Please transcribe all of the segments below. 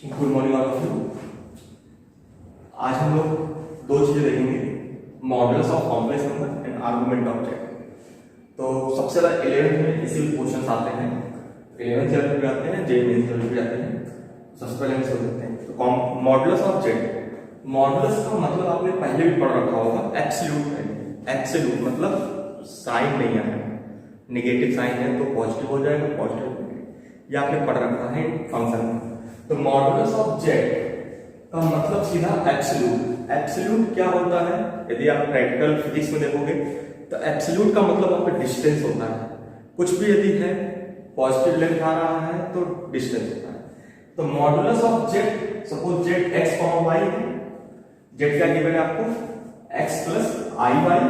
Good morning all of you. आज हम लोग दो चीजें देखेंगे, modulus of complex number and argument of Z. तो सबसे ज्यादा 11th में इसी क्वेश्चंस आते हैं, 11th लेवल पे आते हैं, जेड मेंस लेवल पे आते हैं। सबसे पहले हम इसको देखते हैं। तो मॉडुलस ऑफ जेड, मॉडुलस का मतलब आपने पहले भी पढ़ रखा होगा, एब्सोल्यूट है। एब्सोल्यूट मतलब साइन नहीं है, नेगेटिव साइन है तो पॉजिटिव हो जाएगा, पॉजिटिव ये आपने पढ़ रखा है फंक्शन में। तो मॉडुलस ऑफ जेड का मतलब सीधा एब्सोल्यूट। एब्सोल्यूट क्या होता है, यदि आप प्रैक्टिकल फिजिक्स में देखोगे तो एब्सोल्यूट का मतलब वहां पे डिस्टेंस होता है। कुछ भी यदि है पॉजिटिव लेंथ आ रहा है तो डिस्टेंस होता है। तो modulus of z, suppose z x y है, जेड क्या गिवन है आपको x प्लस आई वाई,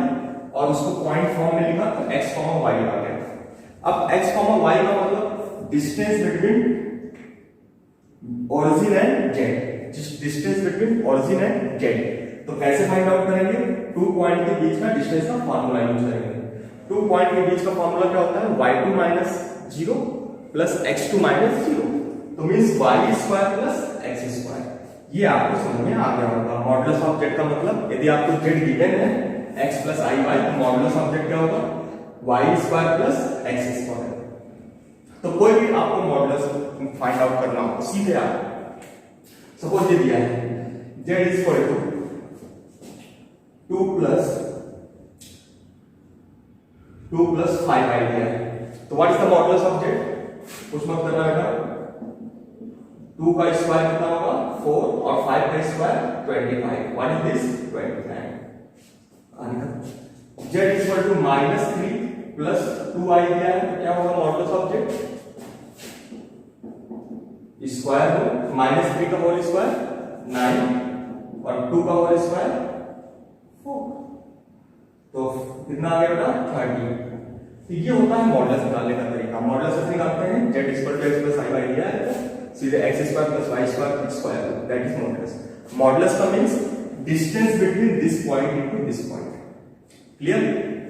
और उसको पॉइंट फॉर्म में लिखा तो x वाई आ गया। अब x वाई का मतलब distance between origin and Z, distance between origin and Z. तो कैसे फाइंड आउट करेंगे, टू पॉइंट के बीच का डिस्टेंस का फार्मूला यूज करेंगे। टू पॉइंट के बीच का फार्मूला क्या होता है, y2 minus 0 plus x2 minus 0, तो means y square plus x square. ये आपको समझ में आ गया होगा। मॉडुलस ऑफ जेड का मतलब यदि आपको जेड गिवन है x प्लस आई वाई, तो मॉडुलस ऑफ जेड क्या होगा y square plus x square. तो कोई भी आपको मॉडुलस फाइंड आउट करना हो, सीधे आप सपोज ये दिया है z is equal to 2 plus 5 i दिया है। तो what is the modulus of z, कुछ मत करना बेटा, 2 का स्क्वायर कितना होगा 4 और 5 का square 25। What is this 29। z is equal to -3 plus 2 i दिया है, तो क्या होगा मॉडुलस ऑफ z, स्क्वायर हो -3 का होल स्क्वायर 9 और 2 का होल स्क्वायर 4, तो कितना आ गया बेटा 30। तो ये होता है मॉडुलस निकालने का तरीका। मॉडुलस निकालते हैं z equal to x plus I Y दिया है, सीधे x square plus y square square, that is modulus. Modulus का means distance between this point into this point. Clear,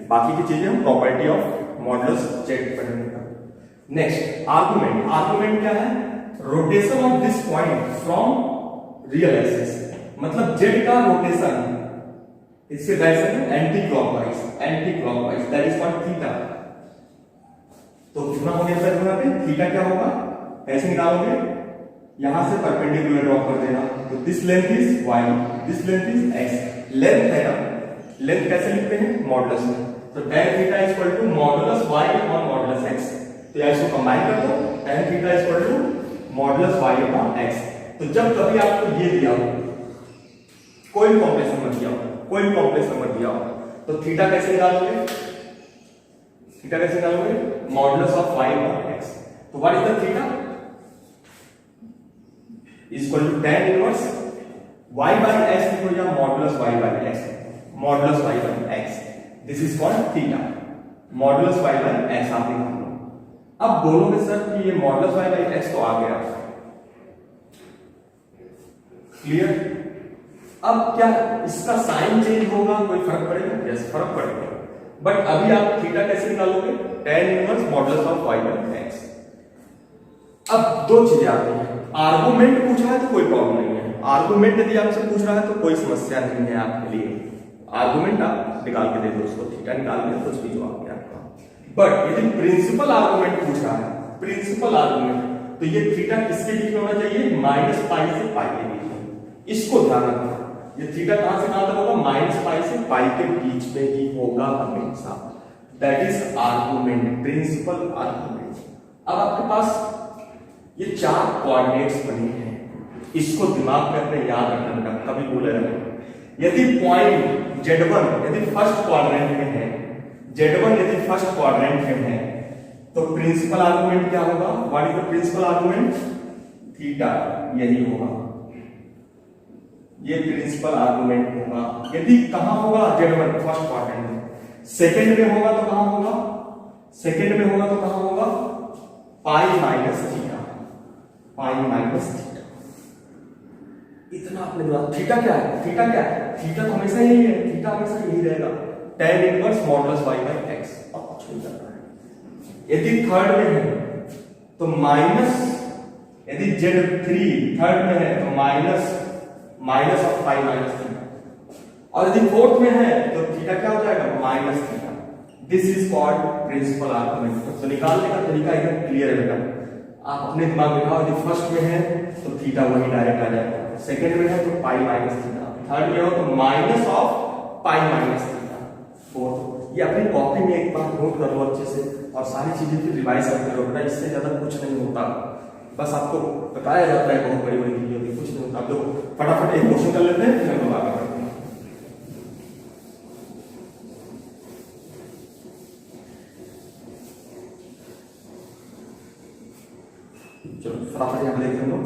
बाकी की चीजें हम प्रॉपर्टी ऑफ मॉडुलस चेक करेंगे। Next argument. आर्गुमेंट क्या है, rotation of this point from real axis, मतलब Z का रोटेशन इसके डायरेक्शन में anticlockwise, that is called theta. तो कितना हो गया सर यहाँ पे, थीटा क्या होगा, ऐसे निकालोगे, यहां से परपेंडिकुलर ड्रॉ कर देना। तो this length is y, this length is x। Length है ना, लेंथ कैसे लिखते हैं मॉडुलस में, तो tan theta is equal to modulus y upon modulus x। तो या इसको कंबाइन कर दो, tan theta is equal to modulus y upon x। तो जब कभी आपको ये दिया हो, कोई भी कॉम्प्लेक्स नंबर दिया हो, कोई भी कॉम्प्लेक्स नंबर दिया हो, तो थीटा कैसे निकालोगे, थीटा कैसे निकालोगे, modulus of y upon x। तो what is the theta, is equal to tan inverse y by x लिखो या modulus y by x, modulus y by x, this is called theta. Modulus y by x आप निकालो। अब बोलोगे sir कि ये modulus y by x तो आ गया, क्लियर। अब क्या इसका साइन चेंज होगा, कोई फर्क पड़ेगा, यस फर्क पड़ेगा। बट अभी आप थीटा कैसे निकालोगे, tan inverse modulus of y by x। अब दो चीजें आती हैं, आर्गुमेंट पूछा है तो कोई प्रॉब्लम नहीं है, आर्गुमेंट यदि आपसे पूछ रहा है तो कोई समस्या नहीं है आपके लिए, आर्गुमेंट आप निकाल के दे दो उसको, थीटा निकाल के कुछ भी जो आ गया आपका। बट यदि प्रिंसिपल आर्गुमेंट पूछ रहा है, प्रिंसिपल आर्गुमेंट, तो ये थीटा किसके बीच में होना चाहिए, -π से π के बीच में। इसको ध्यान रखना, ये थीटा कहां से कहां तक होगा, -π से π के बीच में ही होगा हमेशा, that is argument, principal argument. अब आपके पास ये चार कोऑर्डिनेट्स बने हैं, इसको दिमाग में अपने याद रखना, कभी भूले नहीं। यदि पॉइंट z1 यदि फर्स्ट क्वाड्रेंट में है, z1 यदि फर्स्ट क्वाड्रेंट में है, तो प्रिंसिपल आर्गुमेंट क्या होगा, what is the principal argument, theta, यही होगा, ये प्रिंसिपल आर्गुमेंट होगा। यदि कहां होगा, z1 फर्स्ट क्वाड्रेंट में, सेकंड में होगा तो कहां होगा, सेकंड में होगा तो कहां होगा, pi minus theta, pi minus theta. इतना आपने बोला। थीटा क्या है, थीटा क्या है, थीटा तो हमेशा यही है, थीटा हमेशा यही रहेगा, tan inverse modulus y by x, और कुछ नहीं करना है। यदि थर्ड में है तो यदि Z3 थर्ड में है तो minus of pi minus theta, और यदि फोर्थ में है तो थीटा क्या हो जाएगा minus theta. This is called principal argument. तो निकालने का तरीका एकदम क्लियर है बेटा, आप अपने दिमाग में बिठाओ। यदि फर्स्ट में है तो थीटा वही डायरेक्ट आ जाएगा, सेकंड में है तो पाई माइनस थीटा, थर्ड में हो तो minus of pi minus theta, fourth. ये अपनी कॉपी में एक बार नोट कर लो अच्छे से और सारी चीजें फिर रिवाइज करते रहो बेटा, इससे ज्यादा कुछ नहीं होता। बस आपको बताया जाता है बहुत बड़ी बड़ी चीजें होती, कुछ नहीं होता। आप लोग फटाफट एक क्वेश्चन कर लेते हैं फिर हम लोग आगे बढ़ते हैं। चलो फटाफट यहाँ देखते हैं लोग।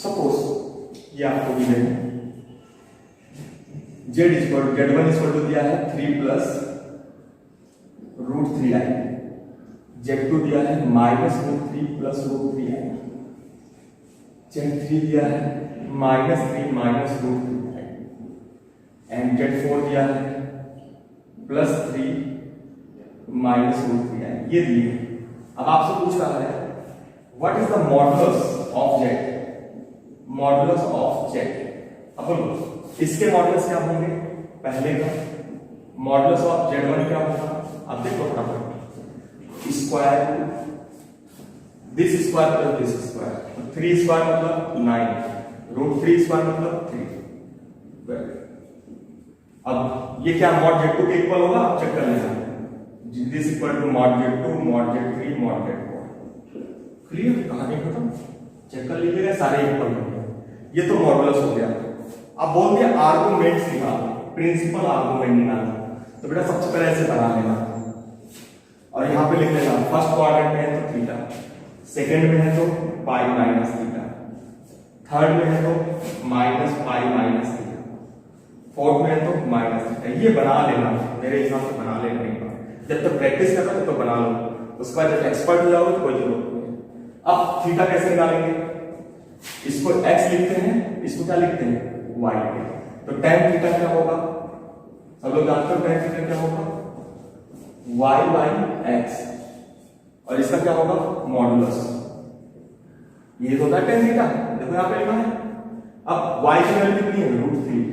सपोज ये आपको गिवन है Z1 दिया है 3 प्लस √3i, Z2 दिया है -√3 प्लस √3i, Z3 दिया है -3 माइनस √3i, एंड Z4 दिया है +3 माइनस √3i। ये दिए। अब आपसे पूछ रहा है what is the modulus of Z, modulus of Z। अब बोलो इसके मॉडुलस क्या होंगे, पहले का मॉडुलस ऑफ Z1 क्या होगा। अब देखो फटाफट, square this square plus this square, तो 3 स्क्वायर मतलब 9, √3 स्क्वायर मतलब 3। अब ये क्या मॉड Z2 के इक्वल होगा, आप चेक कर लेना। This equal to mod Z2 mod Z3 mod Z4। Clear, कहानी खत्म। चेक कर लीजिएगा, सारे इक्वल होंगे। ये तो मॉडुलस हो गया। अब बोल दिया आर्गुमेंट्स निकालना, प्रिंसिपल आर्गुमेंट निकालना। तो बेटा सबसे पहले ऐसे बना लेना और यहाँ पे लिख लेना फर्स्ट क्वाड्रेंट में है तो थीटा, सेकंड में है तो पाई माइनस थीटा, थर्ड में है तो minus pi minus theta, fourth में है तो माइनस थीटा। ये बना लेना, मेरे हिसाब से बना लेना एक बार। जब तक प्रैक्टिस कर रहे हो तो बना लो, उसके बाद जब एक्सपर्ट हो जाओगे तो कोई जरूरत नहीं। अब थीटा कैसे निकालेंगे, इसको x लिखते हैं, इसको क्या लिखते हैं y। तो tan थीटा क्या होगा, सब लोग जानते हो tan थीटा क्या होगा y बाई x, और इसका क्या होगा मॉडुलस। ये होता है tan थीटा, देखो यहां पे लिखा है। अब y की वैल्यू कितनी है √3,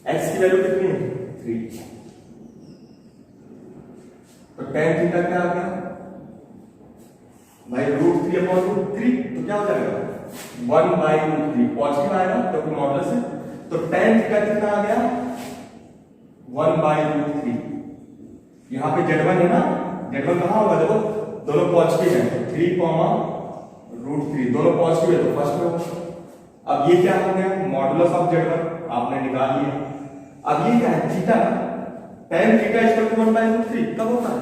x की वैल्यू कितनी है 3, तो tan थीटा क्या आ गया भाई √3/√3, तो क्या हो जाएगा 1/√3, पॉजिटिव आएगा क्योंकि मॉडुलस है। तो tan थीटा कितना आ गया 1/√3। यहां पे Z1 है ना, Z1 कहां होगा, देखो दोनों पॉजिटिव है, 3, √3 दोनों पॉजिटिव है तो फर्स्ट में होगा। अब ये क्या हो गया मॉडुलस ऑफ Z1, आपने निकाल लिया। अब ये क्या है theta, tan theta equal to 1/√3 कब होता है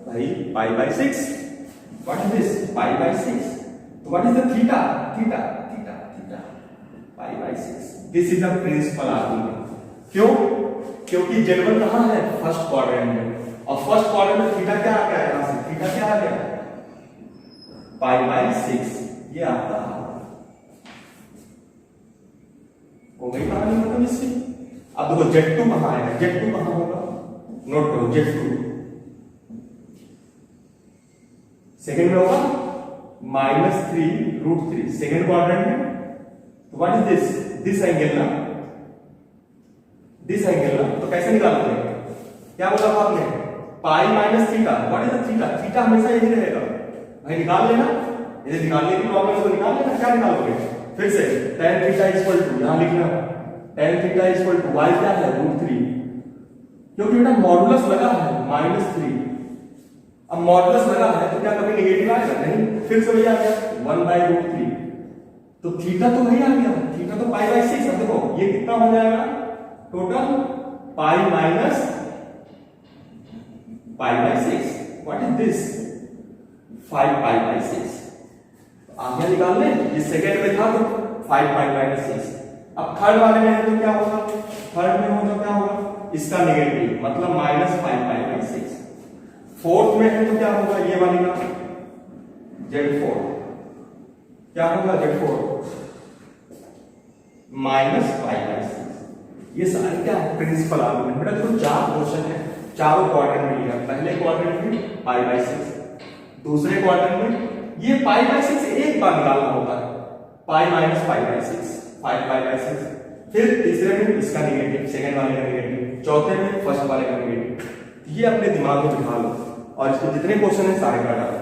भाई पाई/6। What is this? Pi/6. So what is the theta? Theta pi/6. This is the principal argument. क्यों? क्योंकि Z1 कहां है फर्स्ट क्वाड्रेंट में, और फर्स्ट क्वाड्रेंट में थीटा क्या आ गया, यहां से थीटा क्या आ गया pi/6। ये आपका हो गई कहानी मतलब इससे। अब देखो Z2 कहां आएगा, Z2 कहां होगा, नोट करो Z2 सेकेंड में होगा -3 √3 सेकेंड क्वाड्रेंट में। तो व्हाट इज दिस एंगल ना, दिस एंगल ना, तो कैसे निकालोगे, क्या बोला आपने pi minus theta. What is the theta, theta हमेशा यही रहेगा भाई, निकाल लेना। यदि निकालने की प्रॉब्लम है तो निकाल लेना, क्या निकालोगे फिर से tan थीटा इक्वल टू, यहां लिखना tan theta equal to y क्या है √3, क्योंकि बेटा मॉडुलस लगा है -3। अब मॉडुलस लगा है तो क्या कभी नेगेटिव आएगा, नहीं, फिर से वही आ गया 1/√3। तो थीटा तो वही आ गया, थीटा तो pi/6 है। देखो ये कितना हो जाएगा total pi minus pi/6। What is this 5 pi/6। आगे निकाल ले, ये सेकंड में था तो 5 pi/6। अब थर्ड वाले में है तो क्या होगा, थर्ड में हो तो क्या होगा इसका नेगेटिव मतलब -5 pi/6। फोर्थ में है तो क्या होगा ये वाली का Z4, क्या होगा Z4 -5/6। ये सारे क्या है प्रिंसिपल आर्गुमेंट। बेटा देखो 4 क्वेश्चन है, चारों क्वाड्रेंट में लिया। पहले क्वाड्रेंट में pi/6, दूसरे क्वाड्रेंट में ये पाई बाय 6 एक बार निकालना होता है, pi minus pi by 6, 5 pi by 6। फिर तीसरे में इसका नेगेटिव, सेकंड वाले का नेगेटिव, चौथे में फर्स्ट वाले का नेगेटिव। ये अपने दिमाग में बिठा लो और इसके जितने क्वेश्चन है सारे कर डालो।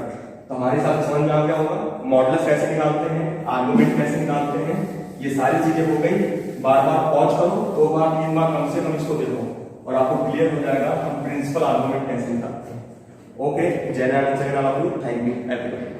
तो हमारे साथ समझ में आ गया होगा मॉडुलस कैसे निकालते हैं, आर्गुमेंट कैसे निकालते हैं, ये सारी चीजें हो गई। बार बार पॉज करो, 2 बार 3 बार कम से कम इसको देखो और आपको क्लियर हो जाएगा हम प्रिंसिपल आर्गुमेंट कैसे निकालते हैं। ओके, जय नारायण, थैंक यू एवरीवन।